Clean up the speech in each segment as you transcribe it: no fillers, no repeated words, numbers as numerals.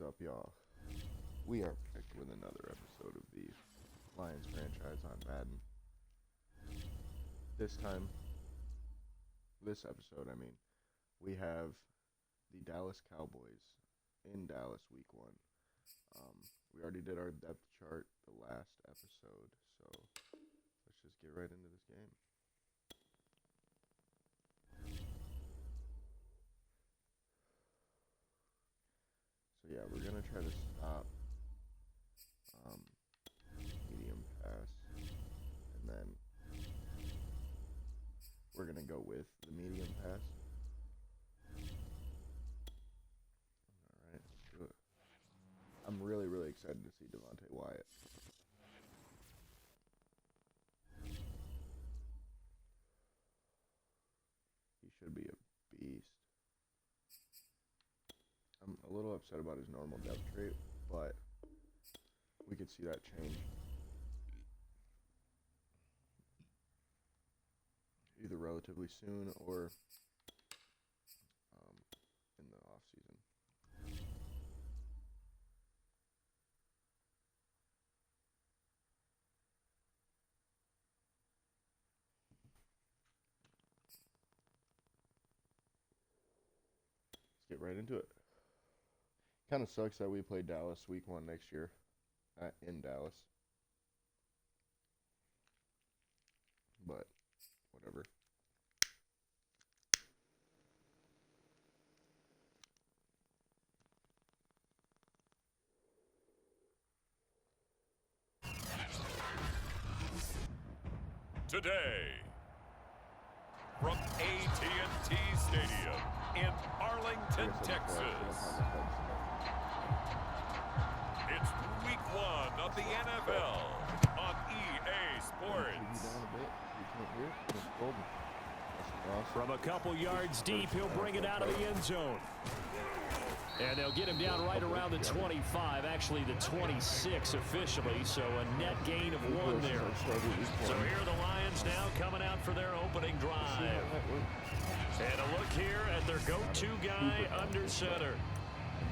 up, y'all? We are back with another episode of the Lions franchise on Madden. This episode, we have the Dallas Cowboys in Dallas week 1. We already did our depth chart the last episode, so let's just get right into this game. So yeah, we're going to try to stop medium pass, and then we're going to go with the medium pass. Alright, let's do it. I'm really, really excited to see Devontae Wyatt. He should be a beast. I'm a little upset about his normal depth trait, but we could see that change either relatively soon or in the off season. Let's get right into it. Kind of sucks that we play Dallas week 1 next year, in Dallas. But whatever. Today, from AT&T Stadium in Arlington, Texas, it's week 1 of the NFL on EA Sports. From a couple yards deep, he'll bring it out of the end zone. And they'll get him down right around the 25, actually the 26 officially, so a net gain of 1 there. So here are the Lions now coming out for their opening drive. And a look here at their go-to guy under center.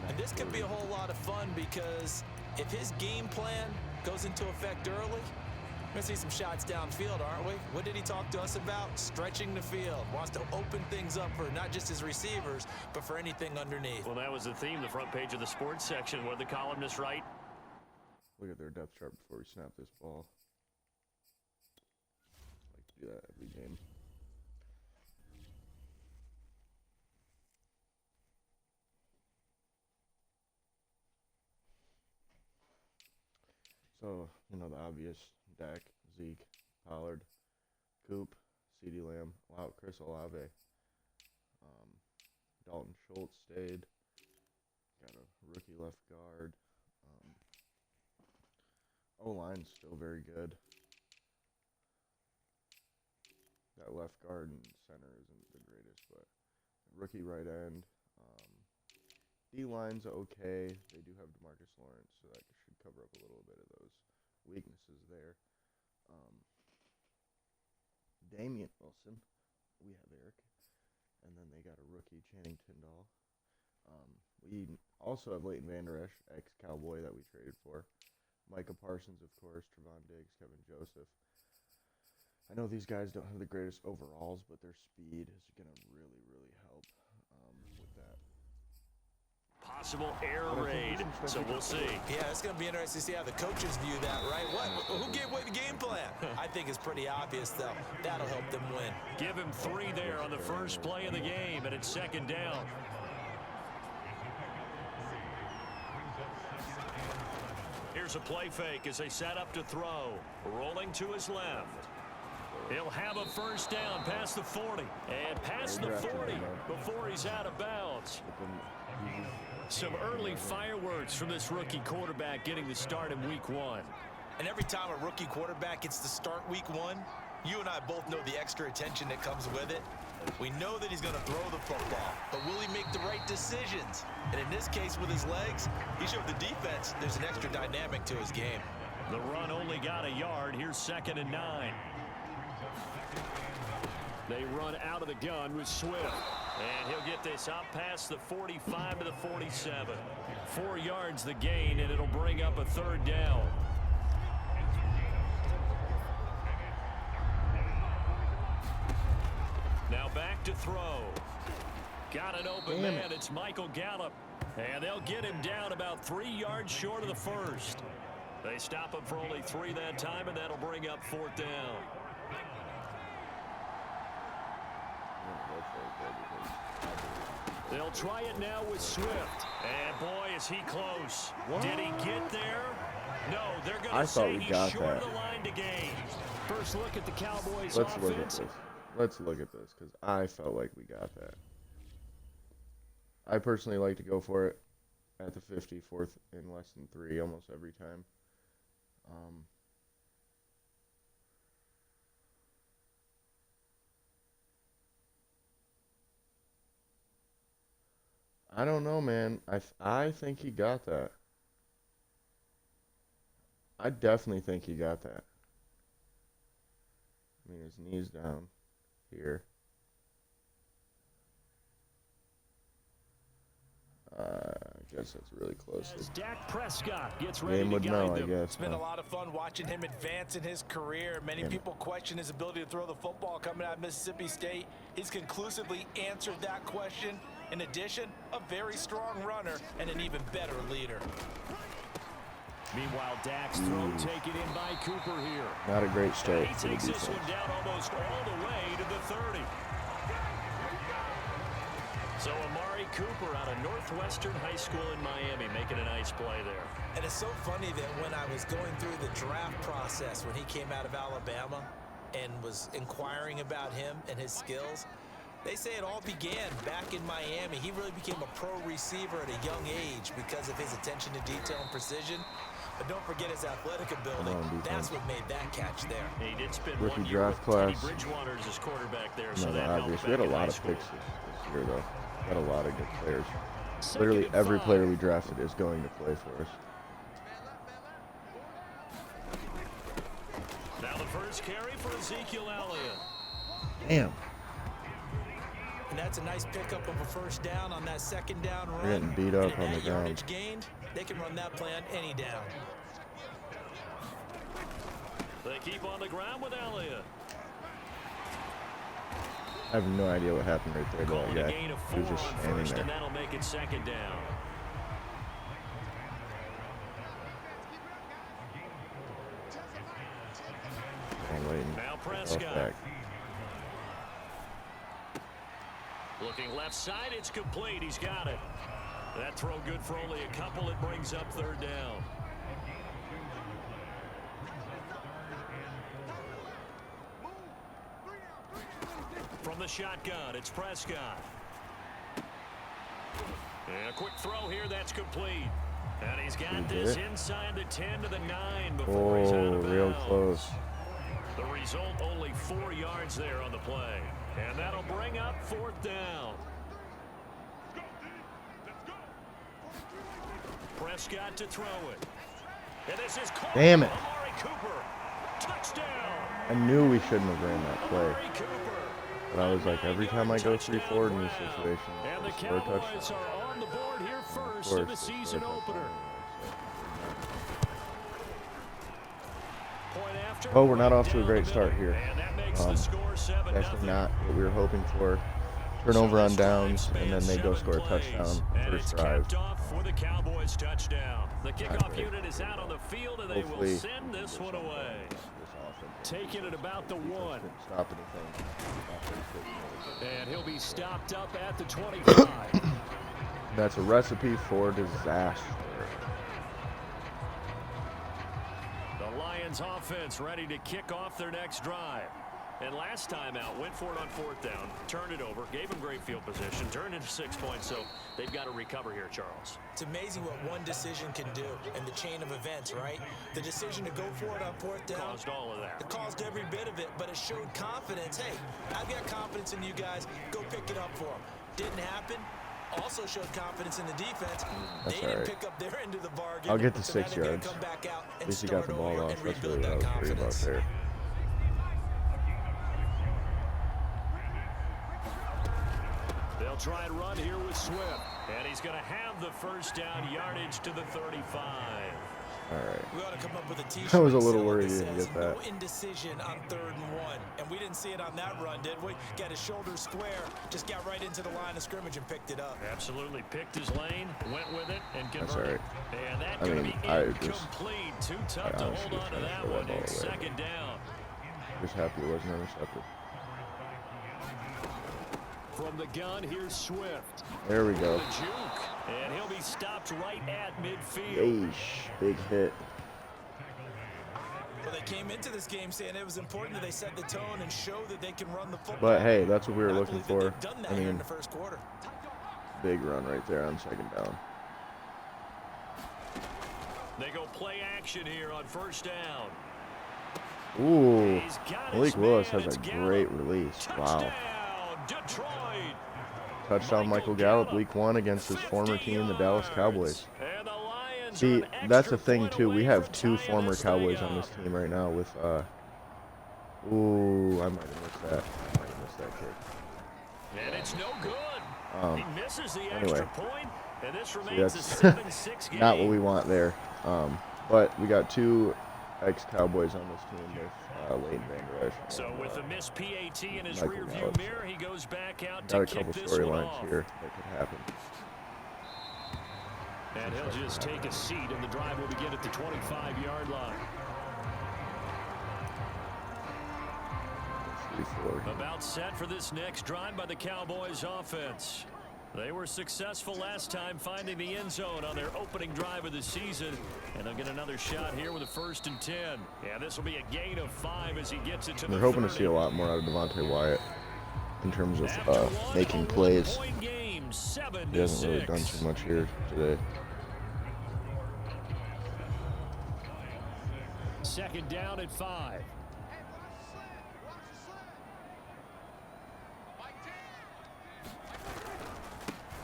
And this could be a whole lot of fun because if his game plan goes into effect early, we're going to see some shots downfield, aren't we? What did he talk to us about? Stretching the field. Wants to open things up for not just his receivers, but for anything underneath. Well, that was the theme, the front page of the sports section. What did the columnist write? Look at their depth chart before we snap this ball. I like to do that every game. So, the obvious: Dak, Zeke, Pollard, Coop, CeeDee Lamb, wow, Chris Olave, Dalton Schultz stayed, got a rookie left guard, O-line's still very good. That left guard and center isn't the greatest, but rookie right end. D-line's okay. They do have DeMarcus Lawrence, so that should cover up a little bit of those weaknesses there. Damian Wilson, we have Eric, and then they got a rookie, Channing Tindall. We also have Leighton Vander Esch, ex-Cowboy that we traded for. Micah Parsons, of course, Trevon Diggs, Kevin Joseph. I know these guys don't have the greatest overalls, but their speed is going to really, really help with that. Possible air raid, so we'll see. Yeah, it's going to be interesting to see how the coaches view that, right? Who gave away the game plan? I think it's pretty obvious, though. That'll help them win. Give him 3 there on the first play of the game, and it's second down. Here's a play fake as they set up to throw. Rolling to his left. He'll have a first down past the 40. And past the 40 before he's out of bounds. Some early fireworks from this rookie quarterback getting the start in week 1. And every time a rookie quarterback gets to start week 1, you and I both know the extra attention that comes with it. We know that he's going to throw the football, but will he make the right decisions? And in this case, with his legs, he showed the defense there's an extra dynamic to his game. The run only got a yard. Here's 2nd and 9. They run out of the gun with Swift. And he'll get this up past the 45 to the 47. 4 yards the gain, and it'll bring up a 3rd down. Now back to throw. Got an open man. It's Michael Gallup. And they'll get him down about 3 yards short of the first. They stop him for only 3 that time, and that'll bring up 4th down. They'll try it now with Swift. And boy, is he close. What? Did he get there? No, they're going to say he's short of the line to gain. First look at the Cowboys offense. Let's look at this, because I felt like we got that. I personally like to go for it at the 50, 4th and less than 3 almost every time. I don't know, man. I think he got that. I definitely think he got that. I mean, his knee's down here. I guess that's really close. As Dak Prescott gets ready Game to would guide know, I them. guess. It's been a lot of fun watching him advance in his career. Many people question his ability to throw the football coming out of Mississippi State. He's conclusively answered that question. In addition, a very strong runner and an even better leader. Meanwhile, Dak's throw taken in by Cooper here. Not a great start He for the takes this defense. one down almost all the way to the 30. So Amari Cooper out of Northwestern High School in Miami making a nice play there. And it's so funny that when I was going through the draft process when he came out of Alabama and was inquiring about him and his skills, they say it all began back in Miami. He really became a pro receiver at a young age because of his attention to detail and precision. But don't forget his athletic ability. That's what made that catch there. He did spend Rookie 1 year draft with Teddy class. Bridgewater as his quarterback there. So No, that obvious. helped We had a back in lot high of school. picks this year, though. Got a lot of good players. Second Literally and every 5. player we drafted is going to play for us. Now the first carry for Ezekiel Elliott. Damn. And that's a nice pickup of a first down on that second down run. We're getting beat up and on the that ground. yardage gained, they can run that play on any down. They keep on the ground with Elliott. I have no idea what happened right there to Calling that a guy. gain of He 4 was just on standing first, and there. that'll make it second down. I'm waiting. Now Off Prescott. back. Looking left side, it's complete. He's got it. That throw good for only a couple. It brings up 3rd down. From the shotgun, it's Prescott. And a quick throw here, that's complete. And he's got this inside the 10 to the 9 before he's out of bounds. Real close. The result, only 4 yards there on the play. And that'll bring up 4th down. Prescott to throw it. And this is caught. Damn it. Amari Cooper. Touchdown. I knew we shouldn't have ran that play. Amari Cooper. But I was like, every time I go 3-4 in these situations, And the I score a Cowboys touchdown. are on the board here Of first course, in the they score a season touchdown. opener. Point after. Oh, we're not off to a down great the start middle. here. And that makes the score 7-0. Definitely not what we were hoping for. Turnover on downs, and then they go score a touchdown first drive. Capped off with a Cowboys touchdown. The kickoff unit is out on the field, and they will Hopefully, send this one away. This offense Taking it about the 1. couldn't stop anything. Offense couldn't. And he'll be stopped up at the 25. That's a recipe for disaster. The Lions offense ready to kick off their next drive. And last time out, went for it on 4th down, turned it over, gave them great field position, turned into 6 points, so they've got to recover here, Charles. It's amazing what one decision can do in the chain of events, right? The decision to go for it on 4th down. Caused all of that. It caused every bit of it, but it showed confidence. Hey, I've got confidence in you guys. Go pick it up for them. Didn't happen. Also showed confidence in the defense. That's They didn't alright. pick up their end of the bargain. I'll get to so now 6 they're gonna yards. come back out and At least he start got the ball over off. and That's really rebuild what I that was worried about confidence. there. They'll They'll try and run here with Swift. And he's going to have the first down, yardage to the 35. All right. We ought to come up with a t-shirt. I was a little worried you didn't says, get that. No indecision on 3rd and 1. And we didn't see it on that run, did we? Got his shoulder square, just got right into the line of scrimmage and picked it up. Absolutely picked his lane, went with it, and That's converted. all right. And that I going to mean, be I just- incomplete. Too tough to honestly hold on to just that throw one. that ball It's away. 2nd down. Just happy it wasn't intercepted. From the gun, here's Swift. There we go. The juke. And he'll be stopped right at midfield. Yeesh, big hit. Well, they came into this game saying it was important that they set the tone and show that they can run the football. But hey, that's what we were And I looking believe that for. they've done that I here in mean, the first quarter. big run right there on 2nd down. They go play action here on 1st down. Ooh, He's got Malik his Willis man. has It's a Gallup. great release. Wow. Touchdown, Detroit. Touchdown Michael Gallup, week 1 against his former team, the Dallas Cowboys. And the Lions See, are an that's the extra thing point too. away We have from 2 tying former this thing Cowboys on up. this team right now with ooh, I might have missed that. I might have missed that kick. And it's no good. He misses the anyway. extra point, and this See, remains a that's 7-6 game. not what we want there. But we got 2 ex-Cowboys on this team with Leighton Vander Esch. So with the missed PAT in his Michael rearview Gallup. mirror, he goes back out Got to a kick couple this one storylines off. here that could happen. And he'll just take a seat, and the drive will begin at the 25-yard line. 3-4. About set for this next drive by the Cowboys offense. They were successful last time finding the end zone on their opening drive of the season. And they'll get another shot here with a 1st and 10. Yeah, this will be a gain of 5 as he gets it to We're the hoping to 30. see a lot more out of Devontae Wyatt in terms of After one, making a plays. one-point game, He hasn't really 7-6. done too much here today. 2nd down at 5.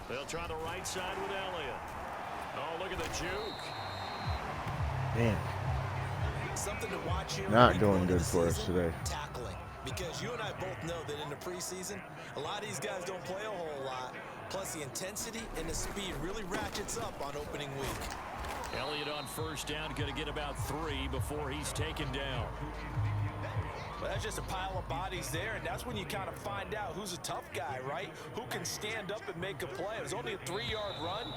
They'll try the right side with Elliott. Oh, look at the juke. Man, Something to watch here. not week going 1 of good the for us season, today. Tackling. Because you and I both know that in the preseason, a lot of these guys don't play a whole lot. Plus, the intensity and the speed really ratchets up on opening week. Elliott on 1st down, going to get about 3 before he's taken down. Well, that's just a pile of bodies there, and that's when you kind of find out who's a tough guy, right? Who can stand up and make a play. It was only a 3-yard run,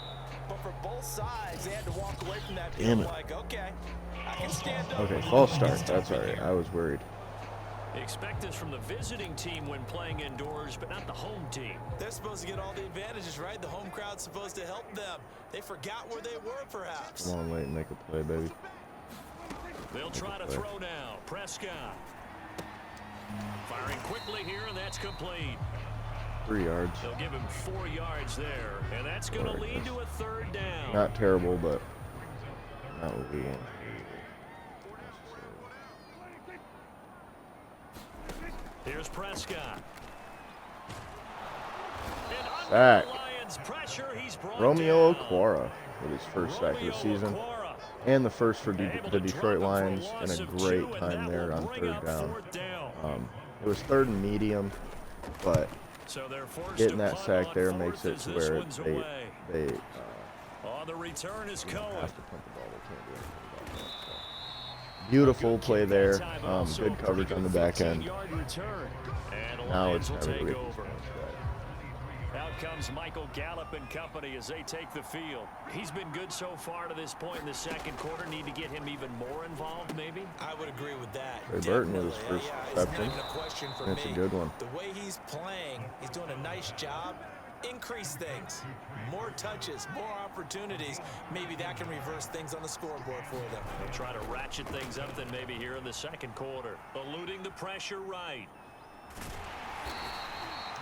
but for both sides, they had to walk away from that Damn field it. like, okay, I can stand up. Okay, false start. That's all right. I was worried. Expect this from the visiting team when playing indoors, but not the home team. They're supposed to get all the advantages, right? The home crowd's supposed to help them. They forgot where they were, perhaps. Come on, Leighton, make a play, baby. They'll try to throw now. Prescott. Firing quickly here, and that's complete. 3 yards. They'll give him 4 yards there, and that's going to lead to a 3rd down. Not terrible, but not what we want. Here's Prescott. And Sack. under the Lions' pressure, he's brought Romeo down. Okwara with his first sack of the Romeo season. Okwara. And the first for Able the to Detroit drop it Lions for a and loss a of great 2, and time that there will on bring 3rd up down. 4th down. It was 3rd and medium, but So they're forced getting to that punt sack on there 4th makes it as to this where one's away. they On the return is Cohen. have to punt the ball. They can't do anything about that. So. Beautiful play there. Good coverage on the back end. 15-yard return. And the Now Lions it's will time to take break over. this down. Out comes Michael Gallup and company as they take the field. He's been good so far to this point in the 2nd quarter. Need to get him even more involved, maybe? I would agree with that. Trey Burton with his Definitely. first It's not reception. even a question for That's me. a good one. The way he's playing, he's doing a nice job. Increase things. More touches, more opportunities. Maybe that can reverse things on the scoreboard for them. They'll try to ratchet things up then maybe here in the 2nd quarter. Eluding the pressure right.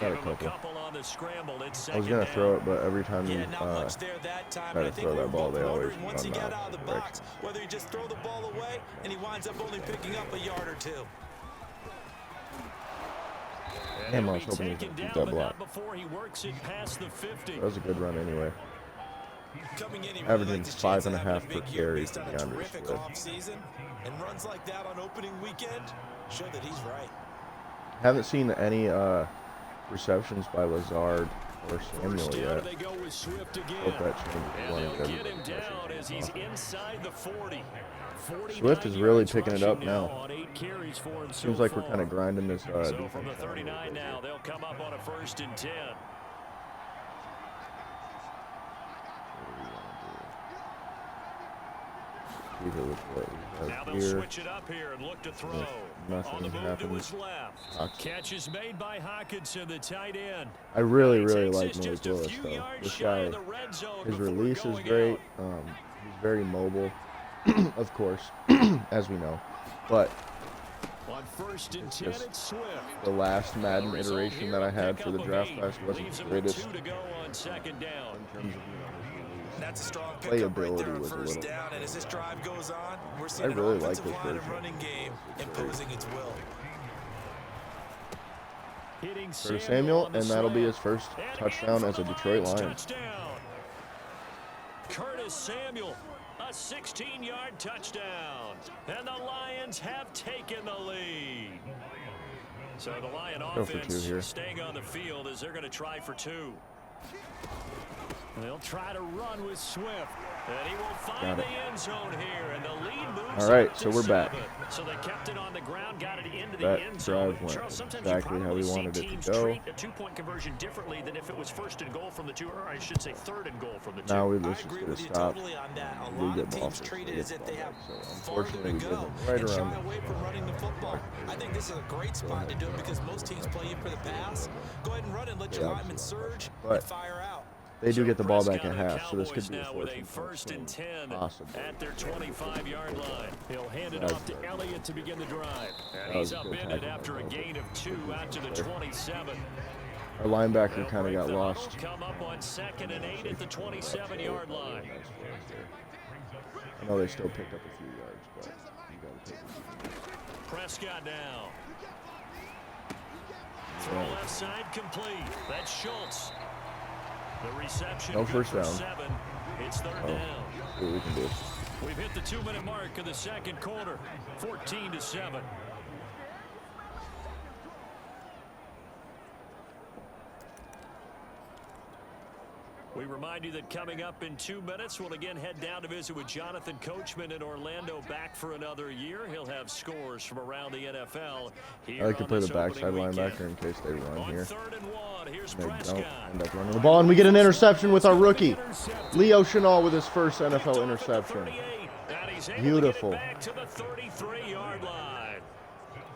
Got Give a him a couple. couple on the scramble. It's I was 2nd gonna down. throw it, but every time Yeah, you not much there that time. try But I to think throw we that were ball, both they always wondering once he run got the out of the opposite box, direction. whether he just throw the ball away and he winds up only picking up a yard or 2. And Damn, he'll I was be hoping he taken could down, keep that but block. not before he works it past the 50. That was a good run anyway. Coming in, he Averaging liked his chance of 5.5 having a per big year carry based for on a DeAndre terrific Swift. offseason, and runs like that on opening weekend show that he's right. Haven't seen any receptions by Lazard or Samuel First down, yet. they go with Swift again. Hope that changes. And Wanted they'll get everybody him rushing. down as he's inside the 40. Swift is really picking it up now. On 8 carries for him Seems so like we're far. kind of grinding this So defense from the out a little 39 bit now, here. they'll come up on a 1st and 10. Either with what we Now have they'll here. switch it up here and look to throw. Nothing On the move to happened. his left. Hawks. Catch is made by Hawkinson, the tight end. I really He like takes us Malik just a Willis, few though. yards This shy guy, of the red zone his before release is going great. out. He's very mobile, of course, as we know. But On 1st and It's 10, just it's Swift. the last Madden The result iteration here, that I a had for the pickup draft of class 8. wasn't Leaves the him with greatest 2 to go on 2nd down. in terms of his release. That's a strong pickup right there Playability on was a 1st little. down. And as this drive goes on, we're seeing an really like offensive this line and version. running game It's very- imposing its will. Hitting For Samuel, on the and that'll be his slant. first And touchdown in for as a the Detroit Lions Lion. touchdown. Curtis Samuel, a 16-yard touchdown. And the Lions have taken the lead. So the Lion Go for 2 offense here. staying on the field as they're going to try for 2. They'll try to run with Swift. And he will find Got the it. end zone here, and the lead moves All right, up so to we're back. 7. So they kept it on the ground, got it into the That end zone. drive went Charles, sometimes exactly you how we probably see wanted it to teams go. treat a 2-point conversion differently than if it was 1st and goal from the 2, or I should say 3rd and goal from the 2. Now we I let's just agree get a with you stop. totally on that. A We lot get of ball teams first, treat we it get as if the they ball have back. So farther to unfortunately, we go give them right and shy around away from running the football. I think this is a great spot to do it because most teams play you for the pass. Go ahead and run and let your Yeah, linemen surge but and fire out. they do get the ball back Prescott at and half, so this could Cowboys be a now with a 14-point 1st and swing. 10 Possibly. at their 25-yard line. He'll hand it That's off to good. Elliott to begin the drive. And That was he's a good upended tackle after a by gain of 2 out to the 27. Our linebacker They'll kind of break got the lost. huddle, come up on 2nd and 8 at the 27-yard line. Nice plays there. I know they still picked up a few yards, but you got to take it. Prescott now. Throw left side complete. That's Schultz. The reception No good first for down. 7. It's 3rd Oh, down. see what we can do. We've hit the 2-minute mark of the 2nd quarter. 14-7. We remind you that coming up in 2 minutes, we'll again head down to visit with Jonathan Coachman in Orlando, back for another year. He'll have scores from around the NFL. Here I like to on play this the backside opening linebacker weekend. in case they run On here. 3rd and 1, here's They don't Prescott. end up running the ball, and we get an interception with our rookie, Leo Chenal, with his first NFL interception. Beautiful. Back to the 33-yard line.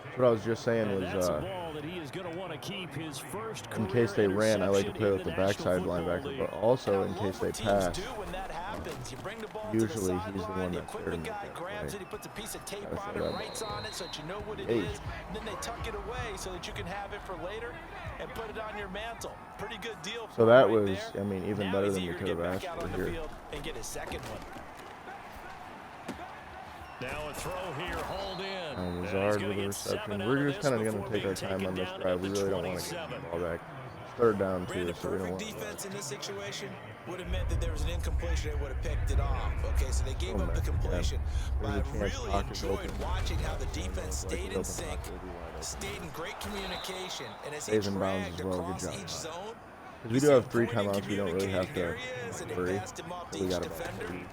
That's what I was just saying And was, that's a ball that he is going to want to keep his first in career case they ran, I like to interception play in with the National backside Football linebacker, League. but also in I case love they what teams pass. do when that happens. You bring the ball Usually to the he's the sideline, one the that's there to equipment make guy that grabs play. it, he puts a piece of tape That's on what it, I writes on it so that you know what it Hey. is, and then they tuck it away so that you can have it for later and put it on your mantle. Pretty good deal. So for that him right was, there. I mean, even Now better he's than we eager to could have get back asked out for on the here. field and get his second one. Now a throw here, hauled in. And And he's Lazard gonna with the get reception. 7 out We're of just this kind of going before to take our being time taken on this down drive. at We the really don't want to get 27. the ball back. It's 3rd down, too, Brandon, so we don't perfect want defense in this situation would have meant that there was an incompletion and would have picked it off. Okay, so they gave up the completion. But I There's a chance really Hawk is enjoyed open. watching how the I don't know defense if Blake stayed is in open, sync, Hawk will be wide open. stayed in great communication, and as they Stays in bounds dragged as well. Good across job, each Hawk. zone, Because we do have 3 timeouts, we don't really have to and they worry. passed him off to But we each got about defender. 30.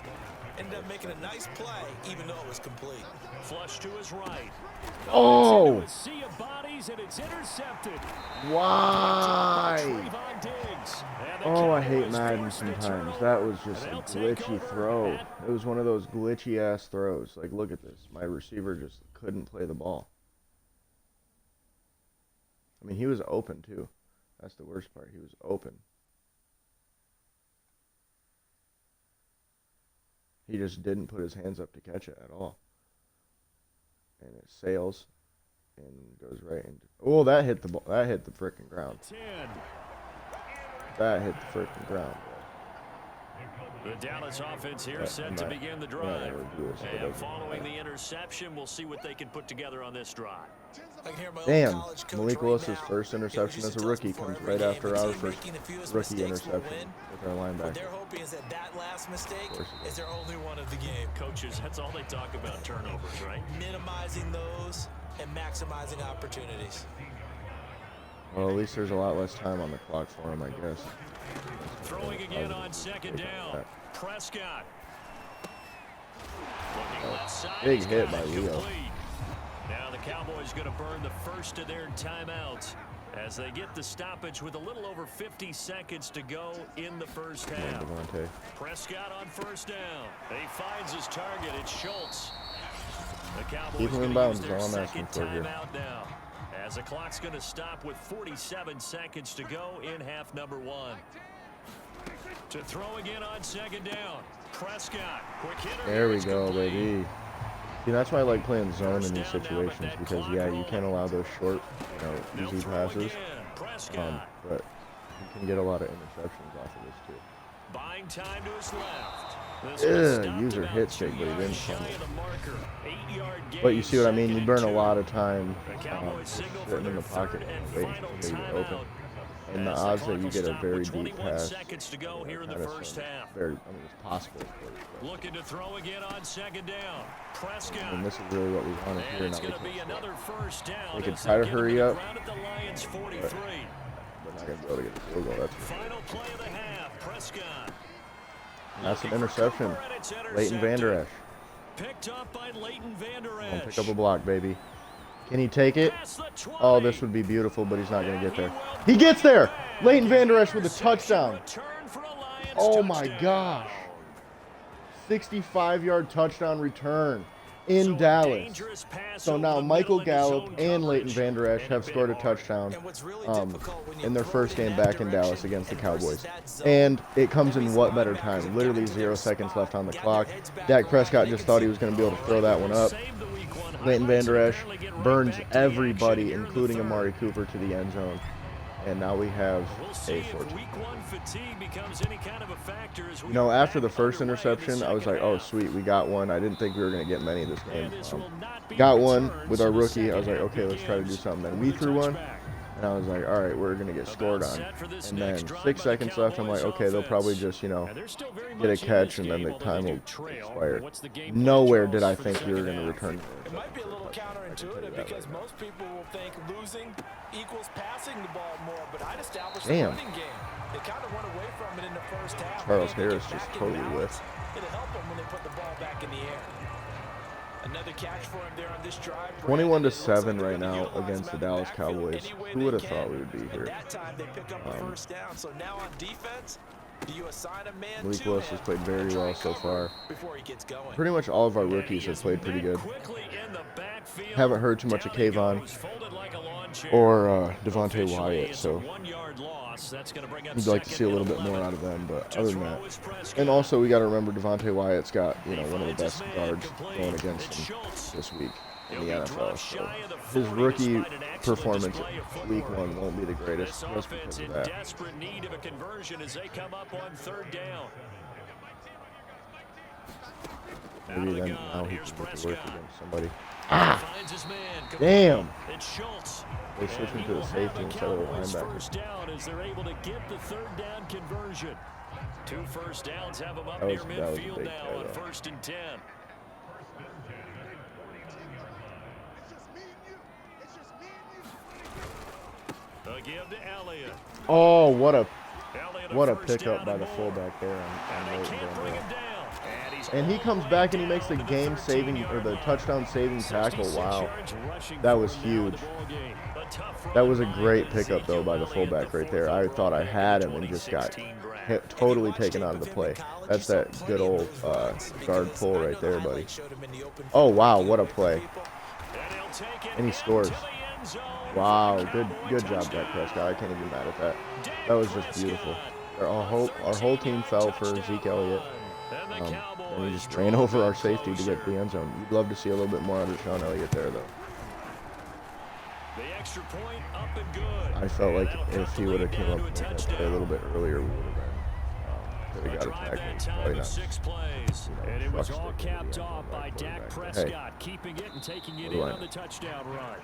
Ended up making a nice play, even though it was complete. Flush to his right. Oh! It's into a sea of bodies, and it's intercepted. Why? Trayvon Diggs. And the Oh, I hate Cowboys Madden force the sometimes. turnover. That was just a They'll take glitchy over throw. at- It was one of those glitchy ass throws. Like, look at this. My receiver just couldn't play the ball. I mean, he was open too. That's the worst part. He was open. He just didn't put his hands up to catch it at all. And it sails and goes right into. Oh, that hit the ball. That hit the freaking ground. 10. That hit the freaking ground. The Dallas offense here Yeah, set to I'm not- begin the I'm not drive. gonna do this, but And I- following the interception, we'll see what they can put together on this drive. I can hear my old Damn, college coach Malik right Willis's now. first He interception used as to a tell us rookie before comes every right game, after if our team first making the fewest rookie mistakes will interception win. with our What linebacker. they're hoping is that last mistake Of course it is their only one of the game. Coaches, that's all they talk about, turnovers, right? Minimizing those and maximizing opportunities. Well, at least there's a lot less time on the clock for him, I guess. Throwing again on second down. Prescott. Looking left side. Big hit by Leo. Now the Cowboys going to burn the first of their timeouts as they get the stoppage with a little over 50 seconds to go in the first half. Prescott on first down. He finds his target. It's Schultz. The Cowboys going to use their second timeout now, as the clock's going to stop with 47 seconds to go in half number 1. To throw again on second down. Prescott. Quick hitter. There we go, baby. See, that's why I like playing zone in these situations, because, yeah, you can't allow those short, easy passes. But you can get a lot of interceptions off of this, too. Buying time to his left. User hit stick, but he didn't come. But you see what I mean? You burn a lot of time sitting in the pocket and waiting for somebody to open. And the odds that you get a very deep pass, it's possible. Looking to throw again on second down. Prescott. And this is really what we want to hear. It's going to be another first down. They can try to hurry up, at the Lions 43. but they're not going to be able to get a field goal. That's Final play of the half. Prescott. That's an interception. Leighton Vander Esch. Picked up by Leighton Vander Esch. Pick up a block, baby. Can he take it? Oh, this would be beautiful, but he's not going to get there. He gets there! Leighton Vander Esch with a touchdown. Oh, my gosh. 65-yard touchdown return in Dallas. So now Michael Gallup and Leighton Vander Esch have scored a touchdown in their first game back in Dallas against the Cowboys. And it comes in what better time? Literally 0 seconds left on the clock. Dak Prescott just thought he was going to be able to throw that one up. Leighton Vander Esch burns everybody, including Amari Cooper, to the end zone. And now we have a 14. After the first interception, I was like, oh, sweet, we got one. I didn't think we were going to get many this game. Got one with our rookie. I was like, okay, let's try to do something. Then we threw one, and I was like, all right, we're going to get scored on. And then 6 seconds left, I'm like, okay, they'll probably just, get a catch, and then the time will expire. Nowhere did I think we were going to return. It might be a little counterintuitive because most people will think losing equals passing the ball more, but I'd establish the running game. They kind of went away from it in the first half. Charles Harris just totally whiffed. It'll help them when they put the ball back in the air. Another catch for him there on this drive. 21-7 right now against the Dallas Cowboys. Who would have thought we would be here? That time they pick up a first down. So now on defense, do you assign a man Malik Willis has played very well so far. Before he gets going? Pretty much all of our rookies have played pretty good. Haven't heard too much of Kayvon or Devontae Wyatt, so we'd like to see a little bit more out of them, but other than that. And also, we got to remember Devontae Wyatt's got, one of the best guards going against him this week in the NFL. So his rookie performance week 1 won't be the greatest just because of that. Desperate need of a conversion as they come up on third down. Maybe then now he can get to work against somebody. Damn! They switch him to the safety instead of the linebacker. First down as they're able to get the third down conversion. 2 first downs have them up That near was a midfield big now play, on though. 1st and 10. A give to Elliott. Oh, what a Elliott pickup by the fullback there on Leighton Vander Esch. And he comes back and he makes the game-saving or the touchdown-saving tackle. Wow, that was huge. That was a great pickup though by the fullback right there. I thought I had him and just got totally taken out of the play. That's that good old guard pull right there, buddy. Oh wow, what a play! And he scores. Wow, good job, Dak Prescott. I can't even be mad at that. That was just beautiful. Our whole team fell for Zeke Elliott. And he just ran over our safety to get the end zone. You'd love to see a little bit more out of Sean Elliott there, though. The extra point up and good. I felt like if he would have came up with that play a little bit earlier, we would have been. Could have got a tackle. Probably not. 6 plays. And it was all capped off by Dak Prescott, keeping it and taking it in on the touchdown run.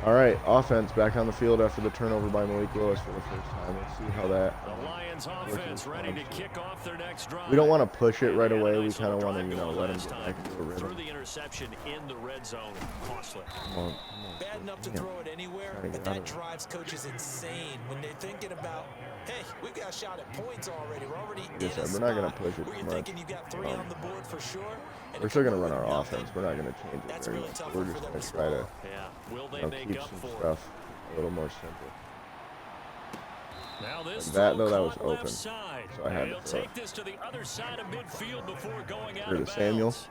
All right, offense back on the field after the turnover by Malik Lewis for the first time. Let's see how that. The Lions offense ready to kick off their next drive. We don't want to push it right And away. nice We kind of little want to, drive going let him last get time. back into a rhythm. Threw the interception in the red zone. Costly. Come on, Bad enough to Damn. throw it anywhere, Trying to but get out that of it. drives coaches insane when they're thinking about, hey, we've got a shot at points already. We're already in Like I a said, we're not gonna spot push it where too you're much. thinking you got 3 on the board for sure. And We're if still you going to go run with our nothing, offense. We're not going to change it that's very really much. tough We're for just them going to to try to Yeah. Will they make keep up some for it? stuff a little more simple. Now this That, throw though, that was caught left open. side. So I had He'll to throw it. take this to the other side of midfield before going out Here of to Samuel. bounds.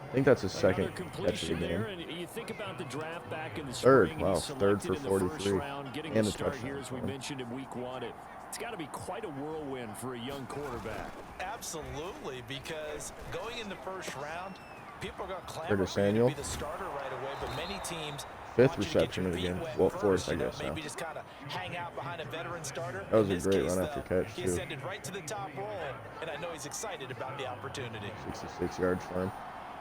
I think that's his second Another catch of the completion game. there, and you think about the draft back in the Third, spring. wow, He's third selected for in the first 43. round, getting And the a start touchdown here, as we for him. mentioned in week 1. It's got to be quite a whirlwind for a young quarterback. Absolutely, because going in the first round, people are going to Here clamor to for you to Samuel. be the starter right away, but many teams Fifth want you to get reception your of the feet game. wet Well, first, fourth, I you know, guess, now. maybe just kind of hang out behind a veteran starter. That was In a this great case, run after though, catch, he too. ascended right to the top roll, and I know he's excited about the opportunity. 66 yards for him.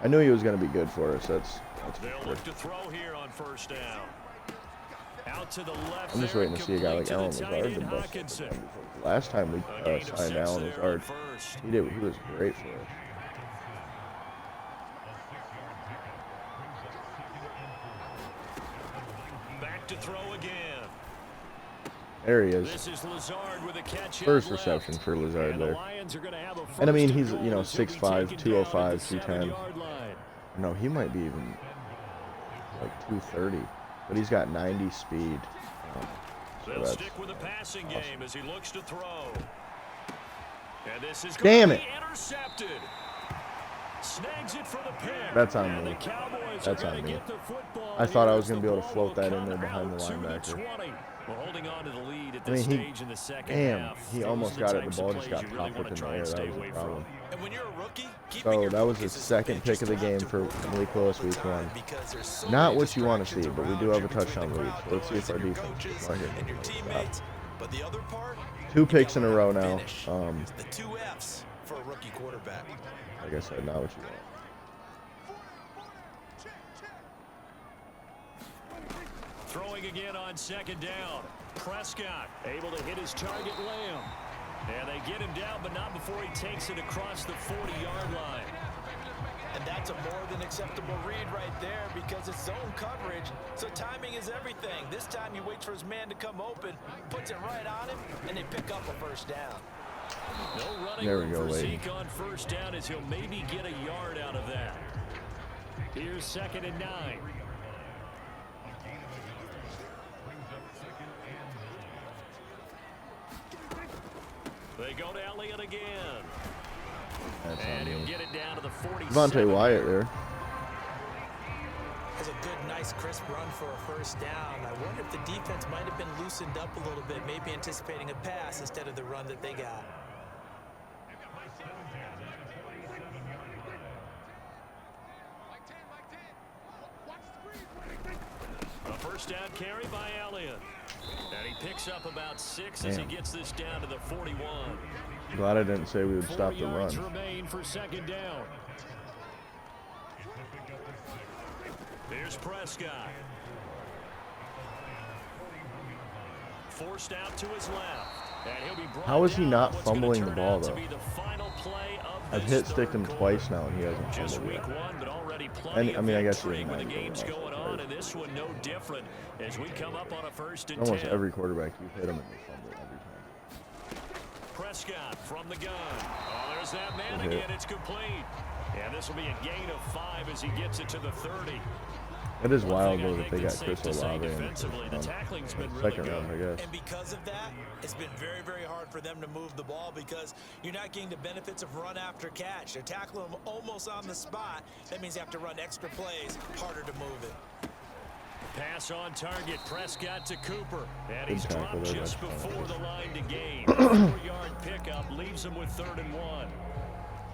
I knew he was going to be good for us. That's They'll for sure. look to throw here on first down. Out to the left. I'm just there, waiting to see a guy like complete Alan to the Lazard tight to end, bust Hawkinson. it. Last time we A gain of signed 6 Alan there on Lazard, first. he was great for us. Back to throw again. There he is. This is Lazard with a catch out First left. reception for Lazard And the there. Lions are going to have a And I mean, first he's, and goal as he'll be 6'5", taken 205, down at the 210. 7-yard line. No, he might be even like 230, but he's got 90 speed. So They'll that's stick with the passing game as he looks to throw. And this is Damn going it. to be intercepted. Snags it for the pick. That's on And me. the Cowboys That's are on gonna me. get the football I thought I here was as gonna the be able to ball float will that in come there behind the out to linebacker. 20. We're holding on to the lead at I mean, this he- stage in the second damn, half. he Those almost are the got it. types The of ball just plays got you really popped wanna up in the try air. and That stay was away the from. problem. And when you're a rookie, keeping So your that was focus his is second big. pick of the You don't have game to for worry Malik all Lewis the week time 1. because there's so Not many what you want to see, distractions but we do around have a you between touchdown the lead. crowd So let's see if noise our and your defense coaches can fucking and your stop. teammates. But the other part, 2 you picks in a gotta row let now. them finish. The 2 F's for a rookie quarterback. Like I said, not what you want. Throwing again on second down. Prescott able to hit his target, Lamb. And they get him down, but not before he takes it across the 40-yard line. And that's a more than acceptable read right there because it's zone coverage, so timing is everything. This time he waits for his man to come open, puts it right on him, and they pick up a first down. No running There we room go, for lady. Zeke on first down as he'll maybe get a yard out of that. Here's 2nd and 9. They go to Elliott again. That's And on he'll me. get it down to the 47. Devontae Wyatt there. That's a good, nice, crisp run for a first down. I wonder if the defense might have been loosened up a little bit, maybe anticipating a pass instead of the run that they got. A first down carry by Elliott. And he picks up about 6 as he Damn. gets this down to the 41. Glad I didn't say we would 4 stop the yards run. remain for 2nd down. Here's Prescott. Forced out to his left. And he'll be brought How is he down not on what's gonna fumbling the turn ball, out to though? be the final play of I've this hit sticked him third twice quarter. now, and he hasn't Just fumbled week yet. 1, but already plenty And, I mean, I of guess he intrigue doesn't with the have to games go going out, on, right? and this one no different as we come up on a 1st and Almost 10. every quarterback you hit him and they fumble every time. Prescott from the gun. Oh, there's that man Good hit. again. It's complete. And this will be a gain of 5 as he gets it to the 30. It is One wild thing I though that think they got that's Chris safe to say Olave in the defensively, the tackling's been really second good. round, I guess. And because of that, it's been very, very hard for them to move the ball because you're not getting the benefits of run after catch. They're tackling them almost on the spot. That means you have to run extra plays, harder to move it. Pass on target. Prescott to Cooper. And Good he's tackle dropped there, just that's before fine. the line to gain. 4-yard pickup leaves him with 3rd and 1.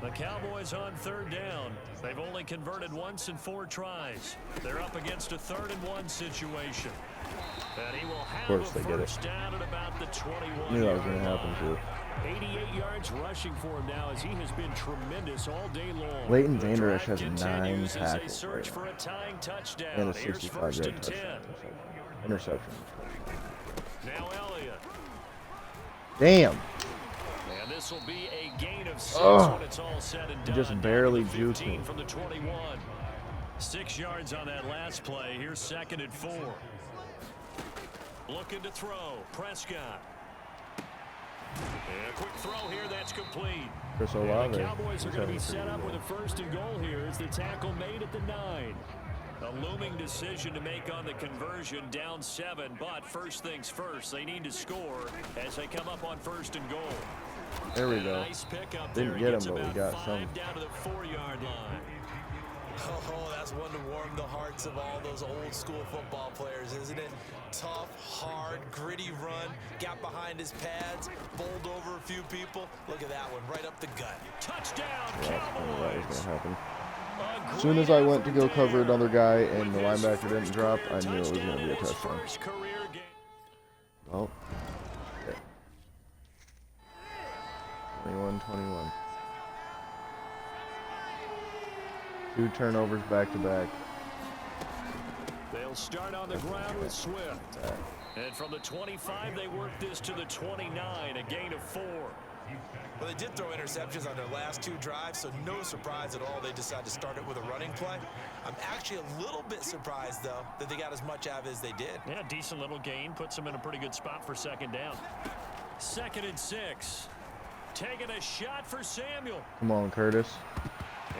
The Cowboys on 3rd down. They've only converted once in 4 tries. They're up against a 3rd and 1 situation. And he will have a first down at about the 21. Knew that was going to happen too. 88 yards rushing for him now as he has been tremendous all day long. Leighton Vander Esch has 9 tackles right now. For a tying touchdown. And a 65-yard touchdown. Interception. Now Elliott. Damn. And this will be a gain of 6 when it's all said and done. Just barely juked him. From the 21. 6 yards on that last play. Here's 2nd and 4. Looking to throw. Prescott. And a quick throw here. That's complete. The Cowboys are going to be set up with a 1st and goal here as the tackle made at the 9. A looming decision to make on the conversion, down 7, but first things first, they need to score as they come up on 1st and goal. There we go. Nice pickup. Didn't get him, but we got some. Down to the 4-yard line. Oh, that's one to warm the hearts of all those old school football players, isn't it? Tough, hard, gritty run, got behind his pads, bowled over a few people. Look at that one, right up the gut. Touchdown, Cowboys. That was going to happen. As soon as I went to go cover another guy and the linebacker didn't drop, I knew it was going to be a touchdown. Well, okay. 21-21. 2 turnovers back to back. They'll start on the ground with Swift. And from the 25, they work this to the 29, a gain of 4. Well, they did throw interceptions on their last 2 drives, so no surprise at all they decided to start it with a running play. I'm actually a little bit surprised, though, that they got as much out of it as they did. Yeah, decent little gain. Puts them in a pretty good spot for 2nd down. 2nd and 6. Taking a shot for Samuel. Come on, Curtis.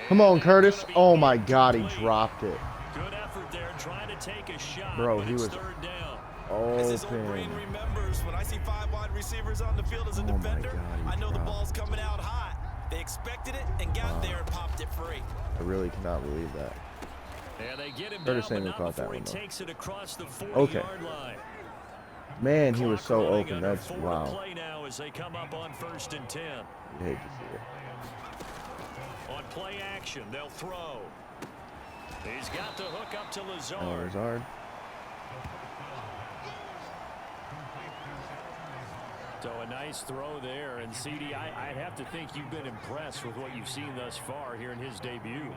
Come on, Curtis. Oh, my God, he dropped it. Good effort there, trying to take a shot. Bro, he was 3rd down. As his old brain remembers, when I see 5 wide receivers on the field as a defender, I know the ball's coming out hot. They expected it and got there and popped it free. I really cannot believe that. And they get him Curtis down, Samuel caught that one, takes it across the 40-yard line. Man, he was so open. That's wow. Play now as they come up on 1st and 10. You hate to see it. On play action, they'll throw. He's got the hook up to Lazard. Lazard. So a nice throw there. And, CD, I have to think you've been impressed with what you've seen thus far here in his debut.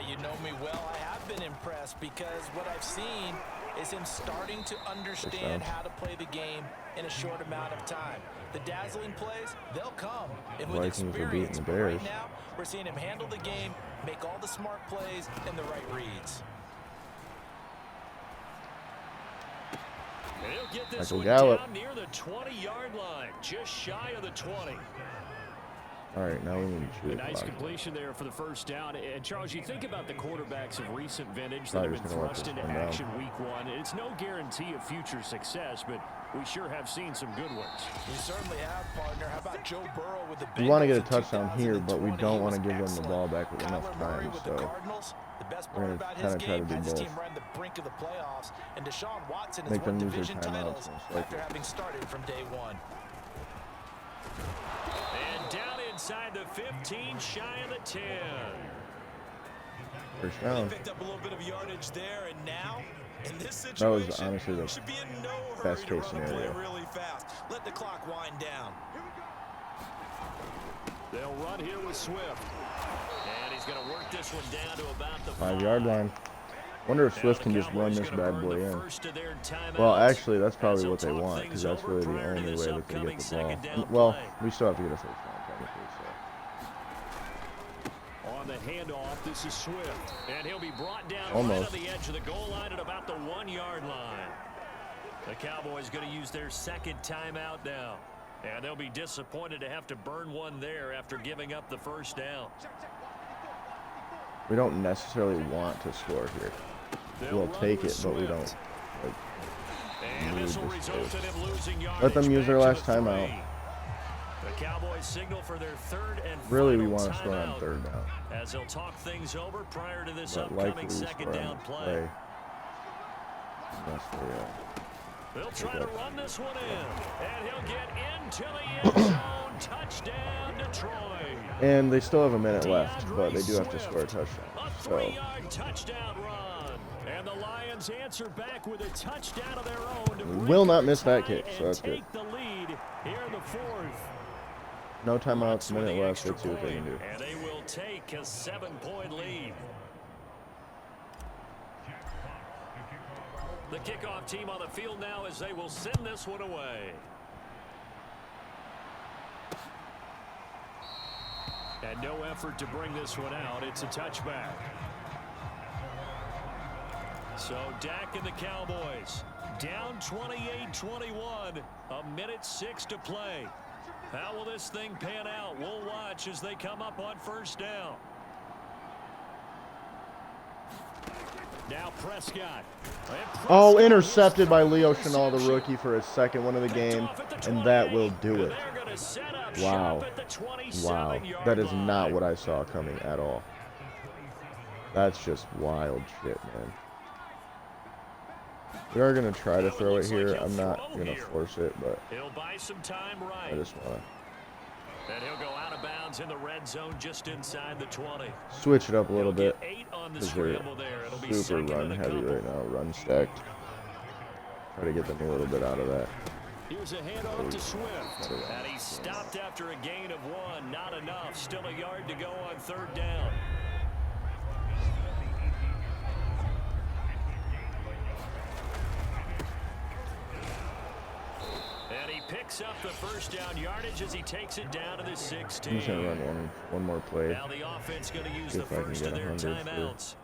You know me well. I have been impressed because what I've seen is him starting to understand how to play the game in a short amount of time. The dazzling plays, they'll come. And with experience, right now, we're seeing him handle the game, make all the smart plays, and the right reads. He'll get this Michael one Gallup. down near the 20-yard line, just shy of the 20. All right, now we need to shoot. A nice completion there for the first down. And, Charles, you think about the quarterbacks of recent vintage that have been thrust into action week 1. It's no guarantee of future success, but we sure have seen some good ones. We certainly have, partner. How about Joe Burrow with the We want to get a touchdown here, but we don't want to give them the ball back with enough time. So we're going to kind of try to do both. The brink of the playoffs, and Deshaun Watson Make has won them lose their division timeouts. titles after having started from day 1. And down inside the 15, shy of the 10. First down. They picked up a little bit of yardage there, and now in this situation, that was honestly the should be in no best hurry case to run the scenario. play really fast. Let the clock wind down. They'll run here with Swift. And he's going to work this one down to about the 5-yard line. Wonder if Swift can just run this bad boy in. Well, actually, that's probably what they want, because that's really the only way they can get the ball. Well, we still have to get a first down, technically. So. On the handoff, this is Swift. And he'll be brought down Almost. right on the edge of the goal line at about the 1-yard line. The Cowboys going to use their 2nd timeout now. And they'll be disappointed to have to burn one there after giving up the first down. We don't necessarily want to score here. We'll take it, but we don't. Let them use their last timeout. The Cowboys signal for their 3rd and really, we want to score on 3rd down. As they'll talk things over prior to this but upcoming 2nd down play. That's the They'll try to run this one in, and he'll get into the end zone. Touchdown, Detroit. And they still have a minute left, but they do have to score a touchdown. A So 3-yard touchdown run. And the Lions answer back with a touchdown of their own. To we will not miss that kick, so and that's good. take the lead here in the fourth. No timeouts, With minute the left. extra Let's see what they can do. And they will take a 7-point lead. The kickoff team on the field now as they will send this one away. And no effort to bring this one out. It's a touchback. So Dak and the Cowboys down 28-21. A minute 6 to play. How will this thing pan out? We'll watch as they come up on first down. Now Prescott. Oh, intercepted by Leo Chenal, the rookie, for his second one of the game, and that will do it. Wow. Wow. That is not what I saw coming at all. That's just wild shit, man. We are going to try to throw it here. I'm not going to force it, but I just want to. And he'll go out of bounds in the red zone just inside the 20. Switch it up a little bit. 8 on the Because they're scramble there. It'll be super second run and a heavy couple. right now. Run stacked. Try to get them a little bit out of that. Here's a handoff to Swift. And he stopped after a gain of 1. Not enough. Still a yard to go on third down. And he picks up the first down yardage as he takes it down to the 16. I'm just going to run one more play. Now the offense going to use See the if I can first get of their 100 for timeouts.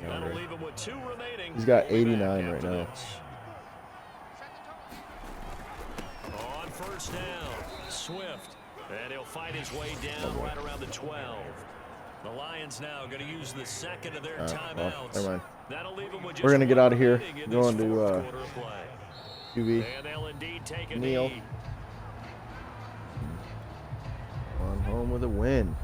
That'll DeAndre. leave him with 2 remaining. He's got We'll be 89 back right after now. this. On first down, Swift. And he'll fight his way down right around the 12. The Lions now going to use the second of their Well, timeouts. never mind. That'll leave them with We're just gonna get one out of here. remaining in Going this to, fourth quarter of play. QB. And they'll indeed take a Neal. knee. On home with a win.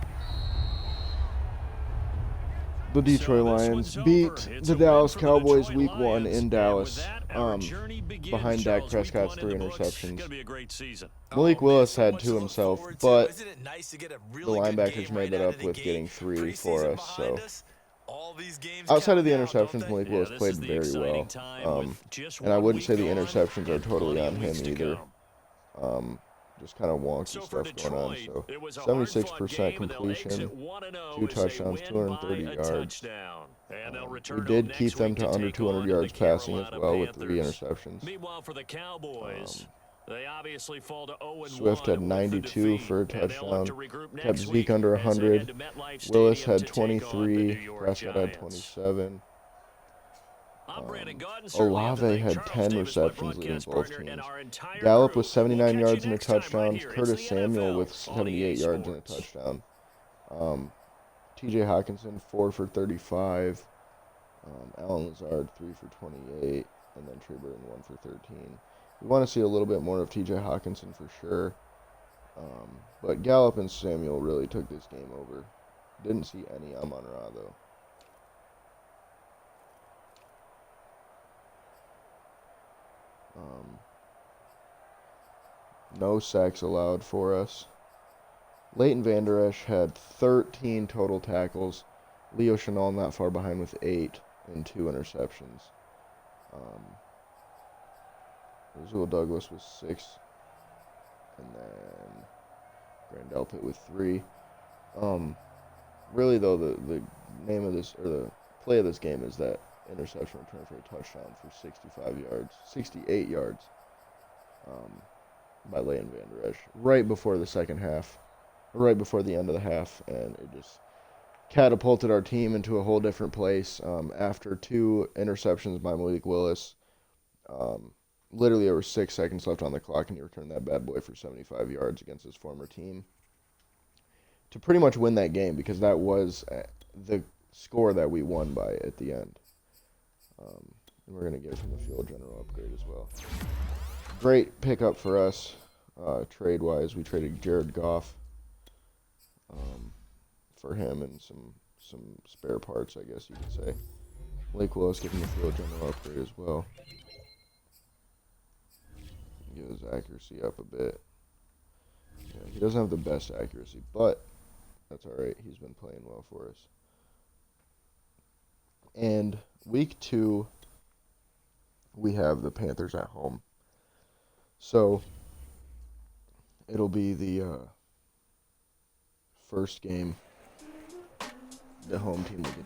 The Detroit Lions beat the Dallas Cowboys Week 1 in Dallas. Behind Dak Prescott's 3 interceptions. Malik Willis had 2 himself, but the linebackers made that up with getting 3 for us. So outside of the interceptions, Malik Willis played very well. And I wouldn't say the interceptions are totally on him either. Just kind of wonky stuff going on. So 76% completion, 2 touchdowns, 230 yards. We did keep them to under 200 yards passing as well with 3 interceptions. Meanwhile, for the Cowboys, they obviously fall to 0-1 Swift had with 92 the for a defeat, and they'll look touchdown. to regroup Kept next Zeke week under as they head 100. to MetLife Willis Stadium had to take on the 23. New York Prescott had Giants. 27. I'm Brandon Gaudin, certainly Olave have to had thank 10 Charles Davis, my receptions leading broadcast both partner, teams. and our entire Gallup crew. with 79 We'll catch yards you and a next time right touchdown. here. It's Curtis the Samuel NFL with on 78 EA yards and a Sports. touchdown. TJ Hawkinson 4 for 35. Alan Lazard 3 for 28, and then Trey Burton 1 for 13. We want to see a little bit more of TJ Hawkinson for sure. But Gallup and Samuel really took this game over. Didn't see any Amon-Ra though. No sacks allowed for us. Leighton Vander Esch had 13 total tackles. Leo Chenal not far behind with 8 and 2 interceptions. Rasul Douglas was 6. And then Grandel Pitt with 3. Really though, the name of this, or the play of this game is that interception return for a touchdown for 68 yards. By Leighton Vander Esch right before the second half, right before the end of the half, and it just catapulted our team into a whole different place. After 2 interceptions by Malik Willis, literally there were 6 seconds left on the clock, and he returned that bad boy for 75 yards against his former team to pretty much win that game, because that was the score that we won by at the end. And we're going to give him the field general upgrade as well. Great pickup for us, trade-wise. We traded Jared Goff for him and some spare parts, I guess you could say. Lake Willis giving the field general upgrade as well. Get his accuracy up a bit. Yeah, he doesn't have the best accuracy, but that's all right. He's been playing well for us. And week 2, we have the Panthers at home. So it'll be the first game the home team will get.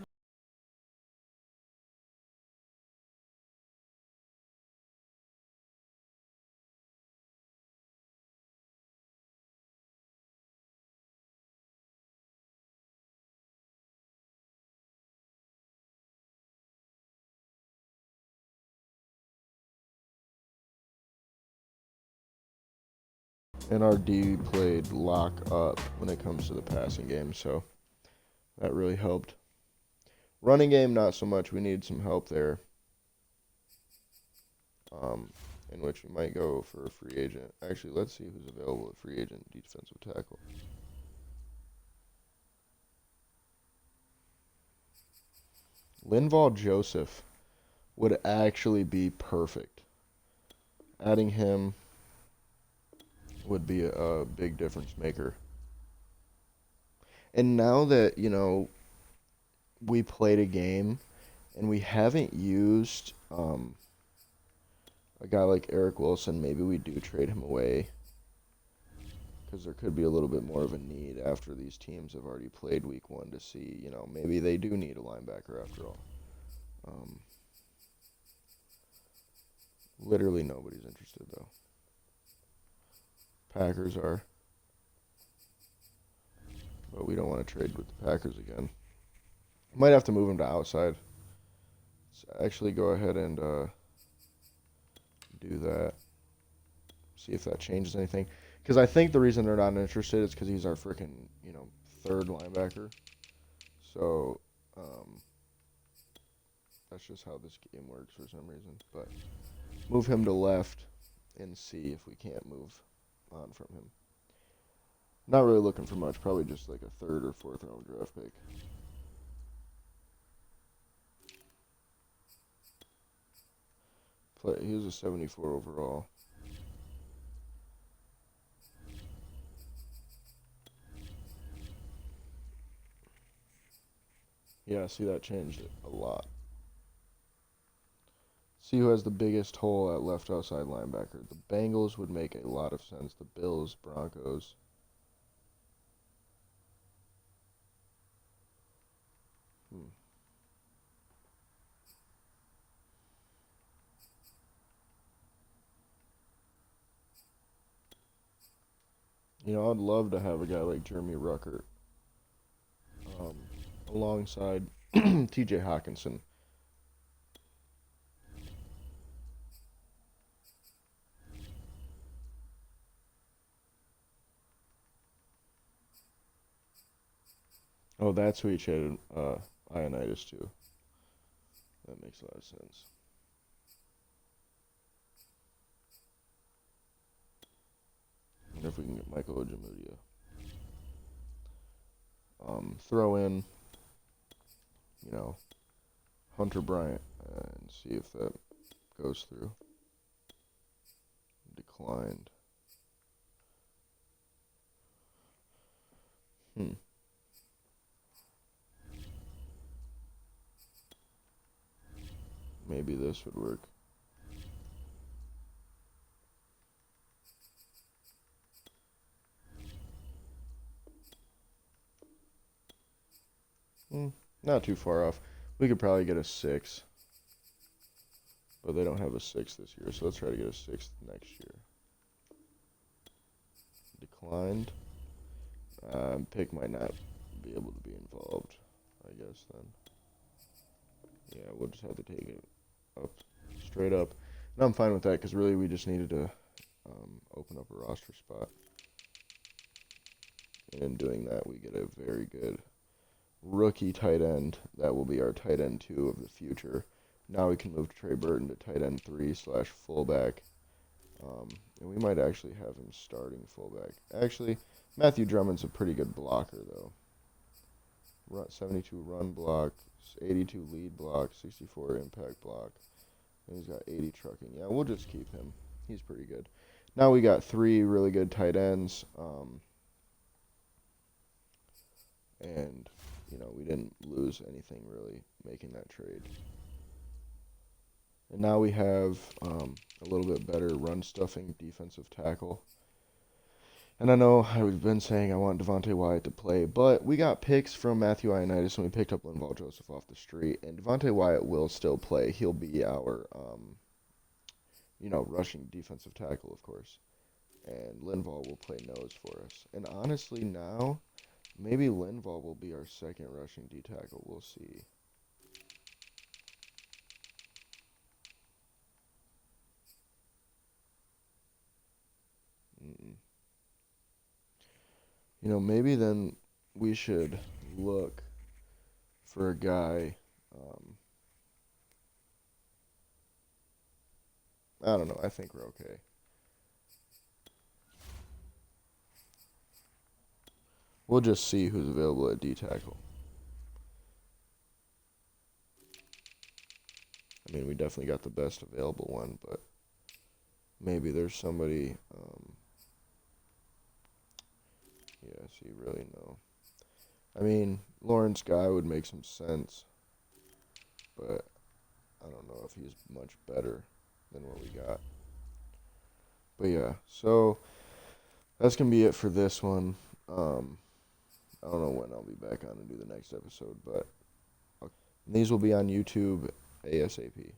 And our D played lock up when it comes to the passing game, so that really helped. Running game, not so much. We need some help there. In which we might go for a free agent. Actually, let's see who's available at free agent defensive tackle. Linval Joseph would actually be perfect. Adding him would be a big difference maker. And now that, we played a game and we haven't used a guy like Eric Wilson, maybe we do trade him away because there could be a little bit more of a need after these teams have already played week 1 to see, maybe they do need a linebacker after all. Literally nobody's interested, though. Packers are. But we don't want to trade with the Packers again. Might have to move him to outside. Let's actually go ahead and do that. See if that changes anything. Because I think the reason they're not interested is because he's our freaking, third linebacker. So, that's just how this game works for some reason. But move him to left and see if we can't move on from him. Not really looking for much. Probably just like a 3rd or 4th round draft pick. He was a 74 overall. Yeah, see, that changed it a lot. See who has the biggest hole at left outside linebacker. The Bengals would make a lot of sense. The Bills, Broncos. I'd love to have a guy like Jeremy Ruckert alongside TJ Hawkinson. Oh, that's who he traded Ioannidis to. That makes a lot of sense. And if we can get Michael Ojemudia. Throw in, Hunter Bryant and see if that goes through. Declined. Maybe this would work. Not too far off. We could probably get a 6. But they don't have a 6 this year, so let's try to get a 6 next year. Declined. Pick might not be able to be involved, I guess, then. Yeah, we'll just have to take it up, straight up. And I'm fine with that, because really we just needed to open up a roster spot. And in doing that, we get a very good rookie tight end. That will be our tight end 2 of the future. Now we can move Trey Burton to tight end 3/fullback. And we might actually have him starting fullback. Actually, Matthew Drummond's a pretty good blocker, though. 72 run block, 82 lead block, 64 impact block. And he's got 80 trucking. Yeah, we'll just keep him. He's pretty good. now we got 3 really good tight ends. And, we didn't lose anything really making that trade. And now we have a little bit better run-stuffing defensive tackle. And I know I've been saying I want Devontae Wyatt to play, but we got picks from Matthew Ioannidis, and we picked up Linval Joseph off the street. And Devontae Wyatt will still play. He'll be our, rushing defensive tackle, of course. And Linval will play nose for us. And honestly, now, maybe Linval will be our second rushing D tackle. We'll see. Maybe then we should look for a guy. I don't know. I think we're okay. We'll just see who's available at D tackle. I mean, we definitely got the best available one, but maybe there's somebody. Yeah, so you really know. I mean, Lawrence Guy would make some sense, but I don't know if he's much better than what we got. But yeah, so that's going to be it for this one. I don't know when I'll be back on and do the next episode, but these will be on YouTube ASAP.